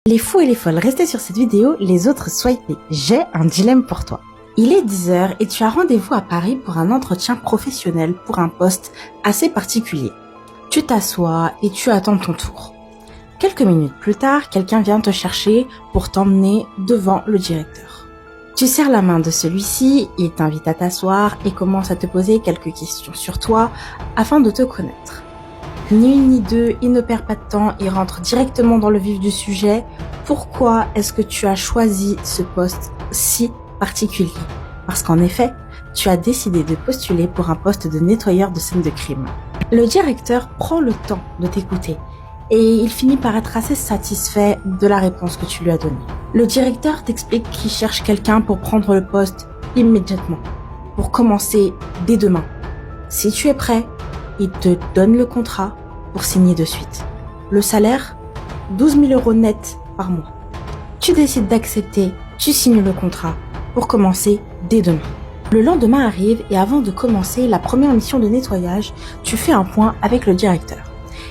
Les fous et les folles, restez sur cette vidéo, les autres swipez. J'ai un dilemme pour toi. Il est 10h et tu as rendez-vous à Paris pour un entretien professionnel pour un poste assez particulier. Tu t'assois et tu attends ton tour. Quelques minutes plus tard, quelqu'un vient te chercher pour t'emmener devant le directeur. Tu serres la main de celui-ci, il t'invite à t'asseoir et commence à te poser quelques questions sur toi afin de te connaître. Ni une ni deux, il ne perd pas de temps, il rentre directement dans le vif du sujet. Pourquoi est-ce que tu as choisi ce poste si particulier? Parce qu'en effet, tu as décidé de postuler pour un poste de nettoyeur de scène de crime. Le directeur prend le temps de t'écouter et il finit par être assez satisfait de la réponse que tu lui as donnée. Le directeur t'explique qu'il cherche quelqu'un pour prendre le poste immédiatement, pour commencer dès demain. Si tu es prêt, il te donne le contrat pour signer de suite. Le salaire, 12 000 € net par mois. Tu décides d'accepter, tu signes le contrat pour commencer dès demain. Le lendemain arrive et avant de commencer la première mission de nettoyage, tu fais un point avec le directeur.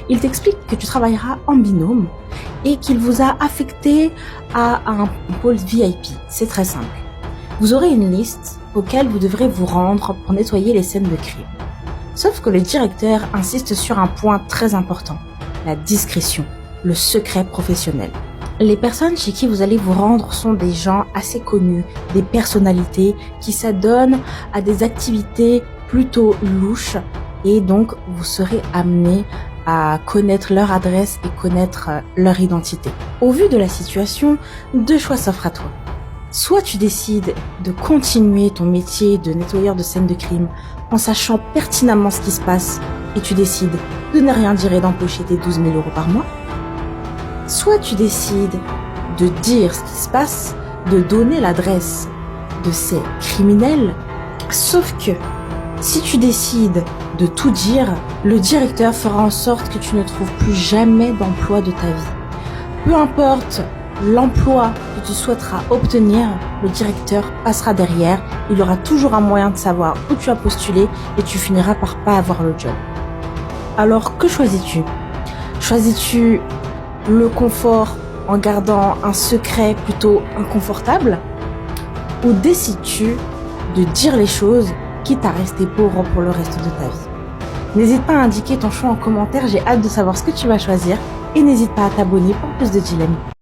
Il t'explique que tu travailleras en binôme et qu'il vous a affecté à un pôle VIP. C'est très simple. Vous aurez une liste auquel vous devrez vous rendre pour nettoyer les scènes de crime. Sauf que le directeur insiste sur un point très important, la discrétion, le secret professionnel. Les personnes chez qui vous allez vous rendre sont des gens assez connus, des personnalités qui s'adonnent à des activités plutôt louches et donc vous serez amené à connaître leur adresse et connaître leur identité. Au vu de la situation, deux choix s'offrent à toi. Soit tu décides de continuer ton métier de nettoyeur de scène de crime en sachant pertinemment ce qui se passe et tu décides de ne rien dire et d'empocher tes 12 000 € par mois. Soit tu décides de dire ce qui se passe, de donner l'adresse de ces criminels. Sauf que si tu décides de tout dire, le directeur fera en sorte que tu ne trouves plus jamais d'emploi de ta vie. Peu importe l'emploi que tu souhaiteras obtenir, le directeur passera derrière. Il aura toujours un moyen de savoir où tu as postulé et tu finiras par pas avoir le job. Alors que choisis-tu? Choisis-tu le confort en gardant un secret plutôt inconfortable? Ou décides-tu de dire les choses quitte à rester pauvre pour le reste de ta vie? N'hésite pas à indiquer ton choix en commentaire, j'ai hâte de savoir ce que tu vas choisir et n'hésite pas à t'abonner pour plus de dilemmes.